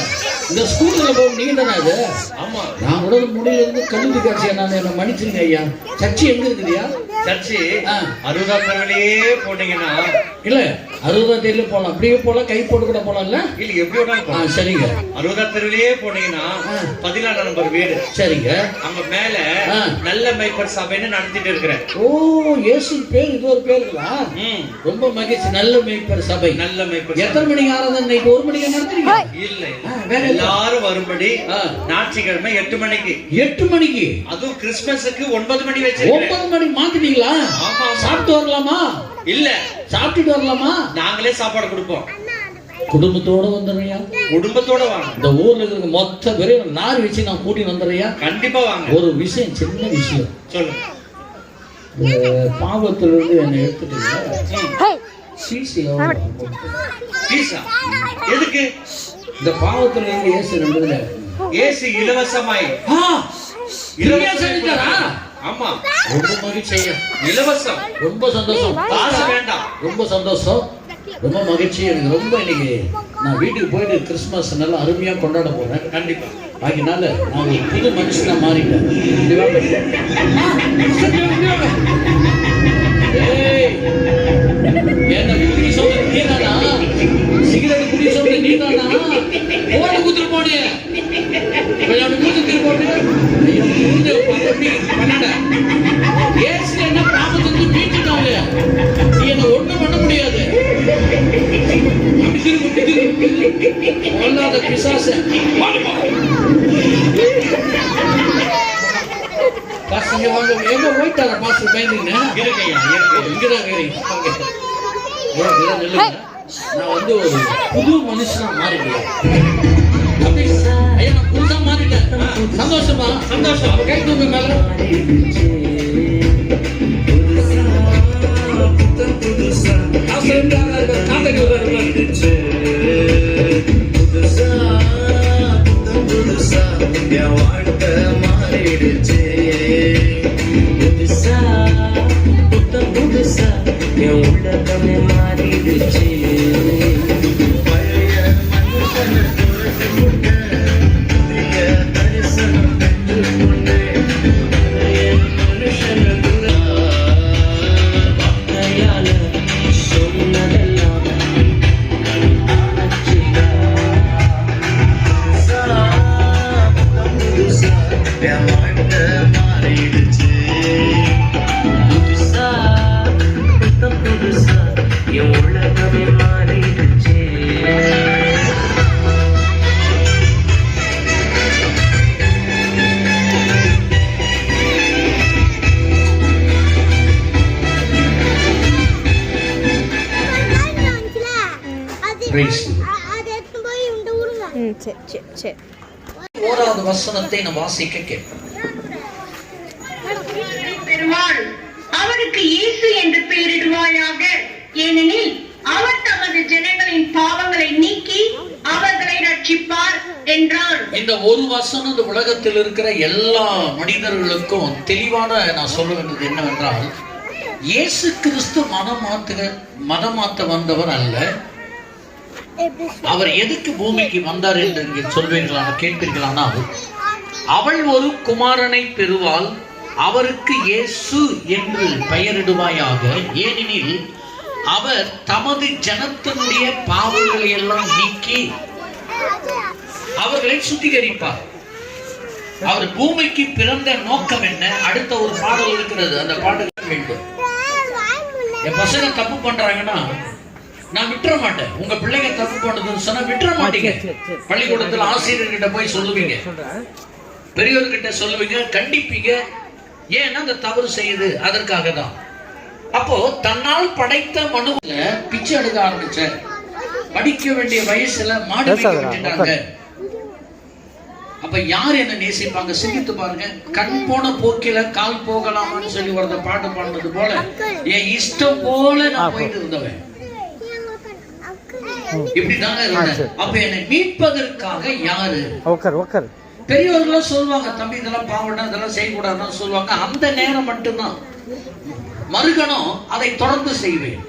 [SPEAKER 3] இந்த ஸ்கூல்ல போக நீங்க தானே அது?
[SPEAKER 2] ஆமா.
[SPEAKER 3] நான் உடல் முடியல இருந்து கல்லூரி காட்சியா, நான் என்ன மன்னிச்சிருங்க ஐயா. சர்ச்சி எங்க இருக்குதுயா?
[SPEAKER 2] சர்ச்சி 60ஆம் தெருவிலேயே போனீங்கன்னா,
[SPEAKER 3] இல்ல 60ஆம் தெருவில போலாம், அப்படியே போலாம், கை போட்டு கூட போலாம். இல்ல
[SPEAKER 2] இல்ல எப்படி வேணாலும்.
[SPEAKER 3] சரிங்க.
[SPEAKER 2] 60ஆம் தெருவிலேயே போனீங்கன்னா 14ஆம் நம்பர் வீடு.
[SPEAKER 3] சரிங்க.
[SPEAKER 2] அங்க மேல நல்ல மேய்ப்பர் சபைன்னு நடத்திட்டு இருக்கிறேன்.
[SPEAKER 3] ஓ, இயேசு பேர் இது ஒரு பேருங்களா? ரொம்ப மகிழ்ச்சி. நல்ல மேய்ப்பர் சபை.
[SPEAKER 2] நல்ல மேய்ப்பர்.
[SPEAKER 3] எத்தனை மணிக்கு ஆராதனை? நைட் 1 மணிக்கு நடத்துறீங்க?
[SPEAKER 2] இல்ல, எல்லாரும் வரும்படி ஞாயிற்றுக்கிழமை 8 மணிக்கு. 8 மணிக்கு? அதுவும் கிறிஸ்துமஸுக்கு 9 மணி வச்சிருக்கேன்.
[SPEAKER 3] 9 மணிக்கு மாத்திட்டீங்களா? சாப்பிட்டு வரலாமா?
[SPEAKER 2] இல்ல,
[SPEAKER 3] சாப்பிட்டுட்டு வரலாமா?
[SPEAKER 2] நாங்களே சாப்பாடு கொடுப்போம்.
[SPEAKER 3] குடும்பத்தோட வந்துடுறியா?
[SPEAKER 2] குடும்பத்தோட வாங்க.
[SPEAKER 3] இந்த ஊர்ல இருக்கிற மொத்த பேரையும் லாரி வச்சு நான் கூட்டி வந்துடுறியா?
[SPEAKER 2] கண்டிப்பா வாங்க.
[SPEAKER 3] ஒரு விஷயம், சின்ன விஷயம்
[SPEAKER 2] சொல்லுங்க.
[SPEAKER 3] இந்த பாவத்திலிருந்து என்னை எடுத்துட்டீங்க. சீசி
[SPEAKER 2] பீஸா எதுக்கு?
[SPEAKER 3] இந்த பாவத்திலிருந்து இயேசு ரெண்டுல
[SPEAKER 2] இயேசு இலவசமாய்
[SPEAKER 3] இலவசம்.
[SPEAKER 2] ஆமா,
[SPEAKER 3] ரொம்ப மகிழ்ச்சி,
[SPEAKER 2] இலவசம்.
[SPEAKER 3] ரொம்ப சந்தோஷம்.
[SPEAKER 2] காசு வேண்டாம்.
[SPEAKER 3] ரொம்ப சந்தோஷம், ரொம்ப மகிழ்ச்சி. எனக்கு ரொம்ப இன்னைக்கு நான் வீட்டுக்கு போயிட்டு கிறிஸ்துமஸ் நல்லா அருமையா கொண்டாட போறேன்.
[SPEAKER 2] கண்டிப்பா.
[SPEAKER 3] அதனால நான் ஒரு புது மனுஷனா மாறிட்டேன். என்ன குடி சொல்ற நீதானா? சிகரெட் குடி சொல்ற நீதானா? ஓட குத்துட்டு போனே கொஞ்சம் மூஞ்சி போட்டு பண்ணட ஏசு என்ன பாவத்துக்கு மீட்டுட்டாங்க. நீ என்ன ஒண்ணும் பண்ண முடியாது. கொல்லாத பிசாச பசங்க வாங்க. எங்க போயிட்டாங்க பாஸ்டர் பயந்துங்க? இங்கதான் நான் வந்து ஒரு புது மனுஷனா மாறிடுவேன். ஐயா நான் புதுசா மாறிட்டேன். சந்தோஷமா? சந்தோஷம். கை தூக்கு மேல. ஓராவது வசனத்தை நாம் வாசிக்க கேட்போம்.
[SPEAKER 7] பெருமாள் அவருக்கு இயேசு என்று பெயரிடுவாயாக, ஏனெனில் அவர் தமது ஜனங்களின் பாவங்களை நீக்கி அவர்களை ரட்சிப்பார் என்றார். இந்த ஒரு வசனம் இந்த உலகத்தில் இருக்கிற எல்லா மனிதர்களுக்கும் தெளிவான நான் சொல்ல வேண்டியது என்னவென்றால், இயேசு கிறிஸ்து மதம் மாத்த வந்தவர் அல்ல. அவர் எதுக்கு பூமிக்கு வந்தார் என்று இங்கே சொல்வீர்களான கேட்பீர்களானால், அவள் ஒரு குமாரனை பெறுவாள், அவருக்கு இயேசு என்று பெயரிடுவாயாக, ஏனெனில் அவர் தமது ஜனத்தினுடைய பாவங்களை எல்லாம் நீக்கி அவர்களை சுத்திகரிப்பார். அவர் பூமிக்கு பிறந்த நோக்கம் என்ன? அடுத்த ஒரு பாடல் இருக்கிறது, அந்த பாடல் வேண்டும். என் பசங்க தப்பு பண்றாங்கன்னா நான் விட்டுற மாட்டேன். உங்க பிள்ளைங்க தப்பு பண்ணுதுன்னு சொன்னா விட்டுற மாட்டீங்க. பள்ளிக்கூடத்துல ஆசிரியர்கிட்ட போய் சொல்லுவீங்க, பெரியவர்கிட்ட சொல்லுவீங்க, கண்டிப்பீங்க. ஏன்னா அந்த தவறு செய்யுது, அதற்காக தான். அப்போ தன்னால் படைத்த மனுவுல பிச்சை எடுக்க ஆரம்பிச்ச, படிக்க வேண்டிய வயசுல மாடு விட்டுட்டாங்க. அப்ப யார் என்ன நேசிப்பாங்க? சிந்தித்து பாருங்க. கண் போன போக்கில கால் போகலாமான்னு சொல்லி ஒரு பாட்டு பாடுறது போல என் இஷ்டம் போல நான் போயிட்டு இருந்தவன். இப்படிதாங்க இருந்தேன். அப்ப என்னை மீட்பதற்காக யாரு? பெரியவர்களும் சொல்லுவாங்க, தம்பி இதெல்லாம் பாவம், இதெல்லாம் செய்யக்கூடாதுன்னு சொல்லுவாங்க. அந்த நேரம் மட்டும்தான். மறுகணம் அதை தொடர்ந்து செய்வேன்.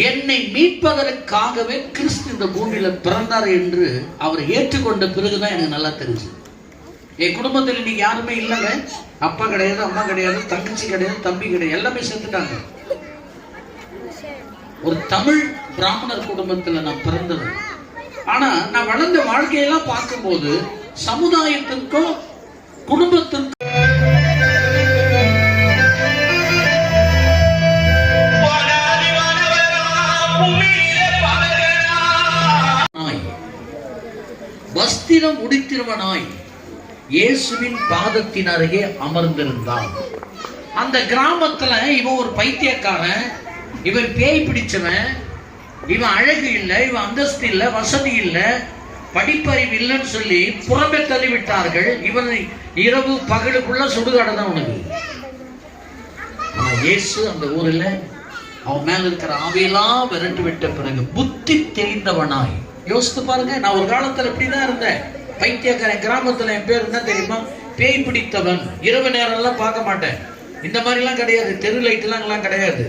[SPEAKER 7] என்னை மீட்பதற்காகவே கிறிஸ்து இந்த பூமியில பிறந்தார் என்று அவர் ஏற்றுக்கொண்ட பிறகுதான் எனக்கு நல்லா தெரிஞ்சு. என் குடும்பத்தில் இன்னைக்கு யாருமே இல்லைங்க. அப்பா கிடையாது, அம்மா கிடையாது, தங்கச்சி கிடையாது, தம்பி கிடையாது, எல்லாமே செத்துட்டாங்க. ஒரு தமிழ் பிராமணர் குடும்பத்துல நான் பிறந்தவன். ஆனா நான் வளர்ந்த வாழ்க்கையெல்லாம் பார்க்கும்போது சமுதாயத்திற்கும் குடும்பத்திற்கும் வஸ்திரம் உடுத்திருவனாய் இயேசுவின் பாதத்தின் அருகே அமர்ந்திருந்தான். அந்த கிராமத்துல இவன் ஒரு பைத்தியக்காரன், இவன் பேய் பிடிச்சவன், இவன் அழகு இல்லை, இவன் அந்தஸ்து இல்லை, வசதி இல்லை, படிப்பறிவு இல்லைன்னு சொல்லி புறமே தள்ளிவிட்டார்கள். இவன் இரவு பகலுக்குள்ள சுடுகாடு தான் உனக்கு. ஆனா இயேசு அந்த ஊரில் அவன் மேல இருக்கிற ஆவியெல்லாம் விரட்டு விட்ட பிறகு புத்தி தெரிந்தவனாய், யோசித்து பாருங்க. நான் ஒரு காலத்துல இப்படிதான் இருந்தேன், பைத்தியக்காரன். கிராமத்துல என் பேர் என்ன தெரியுமா? பேய் பிடித்தவன். இரவு நேரம் எல்லாம் பார்க்க மாட்டேன். இந்த மாதிரிலாம் கிடையாது, தெரு லைட்லாம் கிடையாது.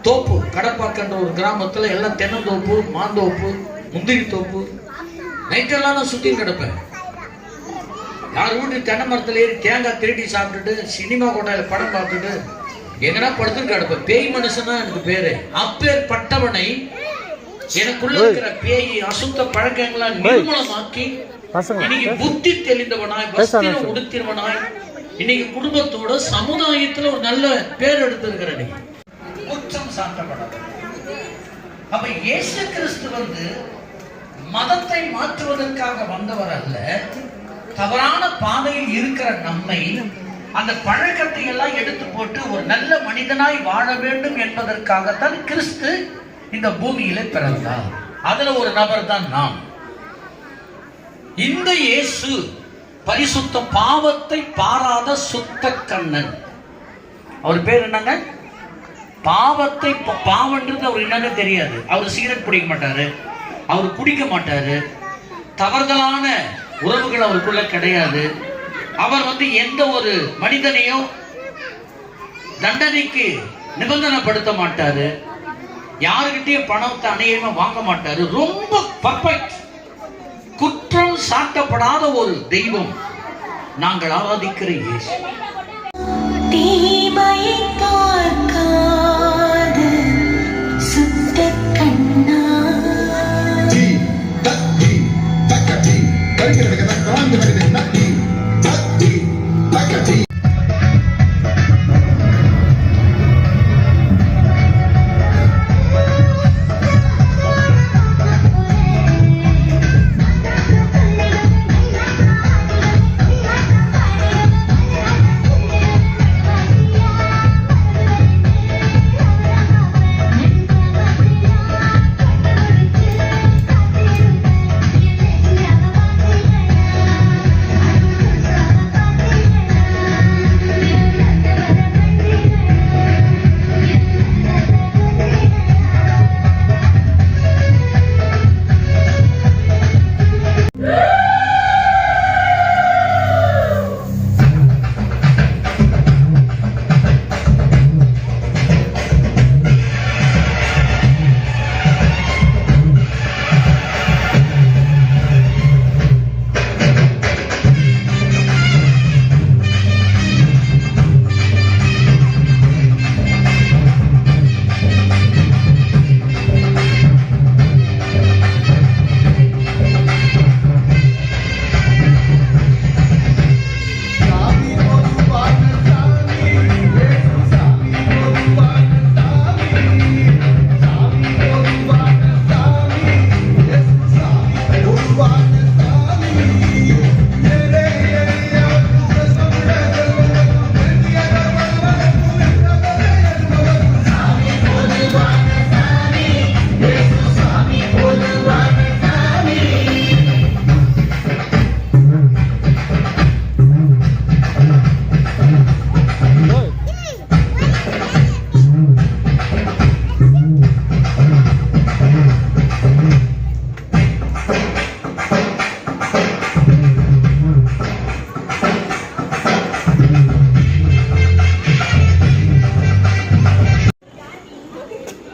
[SPEAKER 7] தோப்பு கடப்பாக்கன்ற ஒரு கிராமத்துல எல்லாம் தென்னந்தோப்பு, மாந்தோப்பு, முந்திரி தோப்பு. நைட்டெல்லாம் நான் சுத்தி கிடப்பேன். யார் வீட்டு தென்னை மரத்துல ஏறி தேங்காய் திருடி சாப்பிட்டுட்டு சினிமா கொண்டாயில படம் பார்த்துட்டு எங்கன்னா படுத்துட்டு கிடப்பேன். பேய் மனுஷனா எனக்கு பேரு. அப்பேற்பட்டவனை எனக்குள்ள இருக்கிற பேய் அசுத்த பழக்கங்களா நிர்மூலமாக்கி இன்னைக்கு புத்தி தெளிந்தவனாய், வஸ்திரம் உடுத்தினவனாய், இன்னைக்கு குடும்பத்தோட சமுதாயத்துல ஒரு நல்ல பேர் எடுத்திருக்கிற நீ குற்றம் சாட்டப்படாத. அப்ப இயேசு கிறிஸ்து வந்து மதத்தை மாற்றுவதற்காக வந்தவர் அல்ல. தவறான பாதையில் இருக்கிற நம்மை அந்த பழக்கத்தை எல்லாம் எடுத்து போட்டு ஒரு நல்ல மனிதனாய் வாழ வேண்டும் என்பதற்காகத்தான் கிறிஸ்து இந்த பூமியில பிறந்தார். அதுல ஒரு நபர் தான் நாம். இந்த இயேசு பரிசுத்த, பாவத்தை பாராத சுத்த கண்ணன். அவர் பேர் என்னங்க? பாவத்தை, பாவன்றது அவர் என்னன்னு தெரியாது. அவர் சிகரெட் பிடிக்க மாட்டாரு, அவர் குடிக்க மாட்டாரு, தவறுதலான உறவுகள் அவருக்குள்ள கிடையாது. அவர் வந்து எந்த ஒரு மனிதனையும் தண்டனைக்கு நிபந்தனைப்படுத்த மாட்டாரு, யாருக்கிட்டையும் பணத்தை அநேகமா வாங்க மாட்டாரு. ரொம்ப பர்ஃபெக்ட், குற்றம் சாட்டப்படாத ஒரு தெய்வம் நாங்கள் ஆராதிக்கிற இயேசு.
[SPEAKER 8] தீமையை பார்க்காத சுத்த கண்ணா,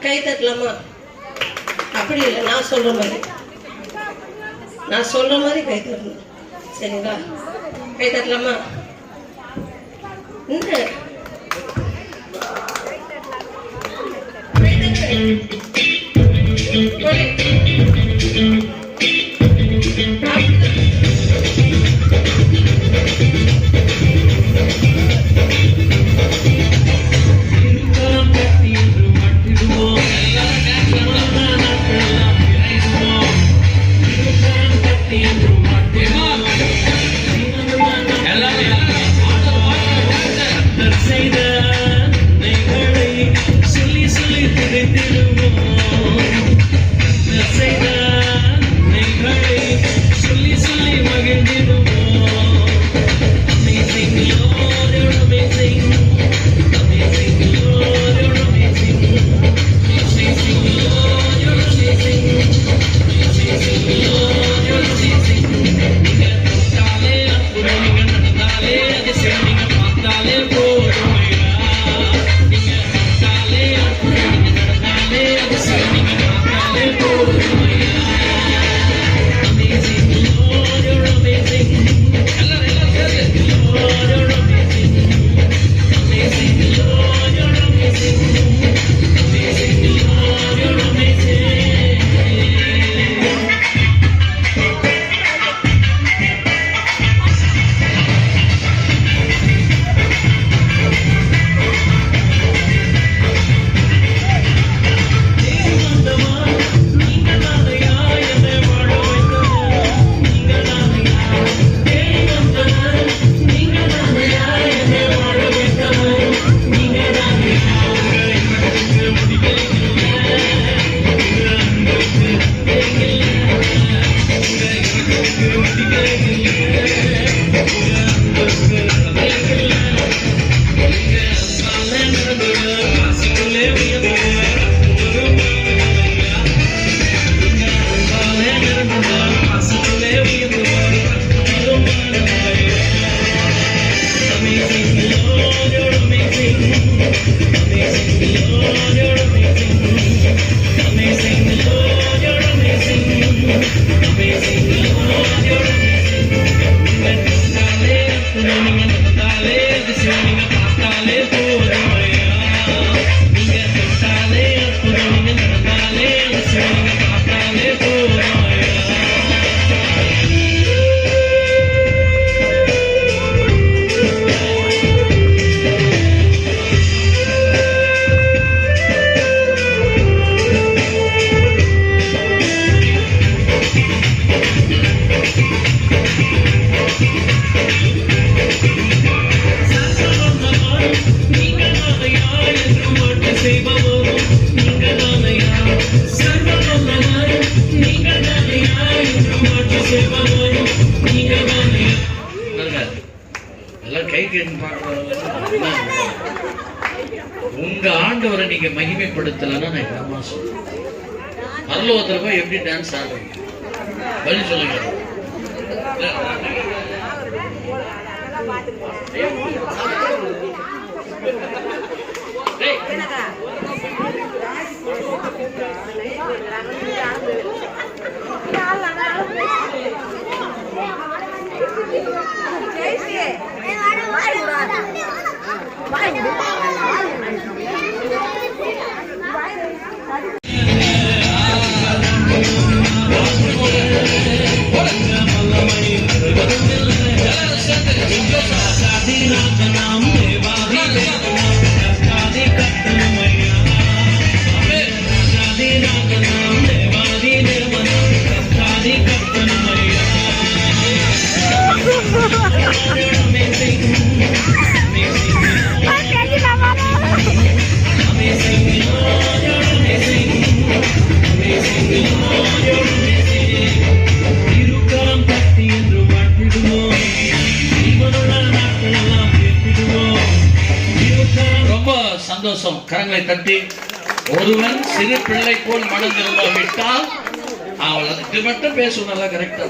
[SPEAKER 5] கை தட்டலாமா? அப்படி இல்லை, நான் சொல்ற மாதிரி கை தட்டணும். சரிங்களா? கை தட்டலாமா?
[SPEAKER 8] சொல்லி சொல்லி திரைத்திடுவோம்.
[SPEAKER 7] கை கேட்டு பார்க்க உங்க ஆண்டவரை நீங்க மகிமைப்படுத்தலன்னா நான் என்னமா சொல்றேன்? பரலோகத்துல போய் எப்படி டான்ஸ் ஆடுறீங்க? பதில் சொல்லுங்க. சந்தோஷம். கரங்களை தட்டி ஒருவன் சிறு பிள்ளை போல் மனம் திரும்பாவிட்டால் அவள் அதுக்கு மட்டும் பேசுவதா கரெக்டா.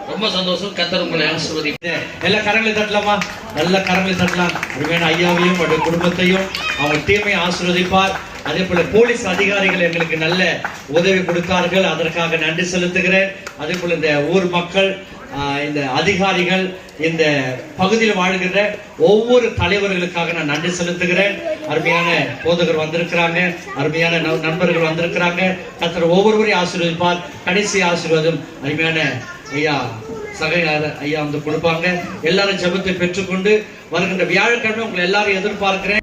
[SPEAKER 7] ரொம்ப சந்தோஷம். கர்த்தர் உங்களை ஆசீர்வதிப்பார்.
[SPEAKER 2] எல்லா கரங்களை தட்டலாமா? நல்ல கரங்களை தட்டலாம். ஒருவேளை ஐயாவையும் அவருடைய குடும்பத்தையும் அவங்க டீமை ஆசீர்வதிப்பார். அதே போல போலீஸ் அதிகாரிகள் எங்களுக்கு நல்ல உதவி கொடுத்தார்கள், அதற்காக நன்றி செலுத்துகிறேன். அதே போல இந்த ஊர் மக்கள், இந்த அதிகாரிகள், இந்த பகுதியில் வாழ்கின்ற ஒவ்வொரு தலைவர்களுக்காக நான் நன்றி செலுத்துகிறேன். அருமையான போதகர் வந்திருக்கிறாங்க, அருமையான நண்பர்கள் வந்திருக்கிறாங்க. கர்த்தர் ஒவ்வொருவரையும் ஆசீர்வதிப்பார். கடைசி ஆசீர்வாதம் அருமையான ஐயா சகையார் ஐயா வந்து கொடுப்பாங்க. எல்லாரும் ஜெபத்தை பெற்றுக்கொண்டு வருகின்ற வியாழக்கிழமை உங்களை எல்லாரும் எதிர்பார்க்கிறேன்.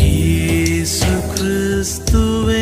[SPEAKER 9] இயேசு கிறிஸ்துவே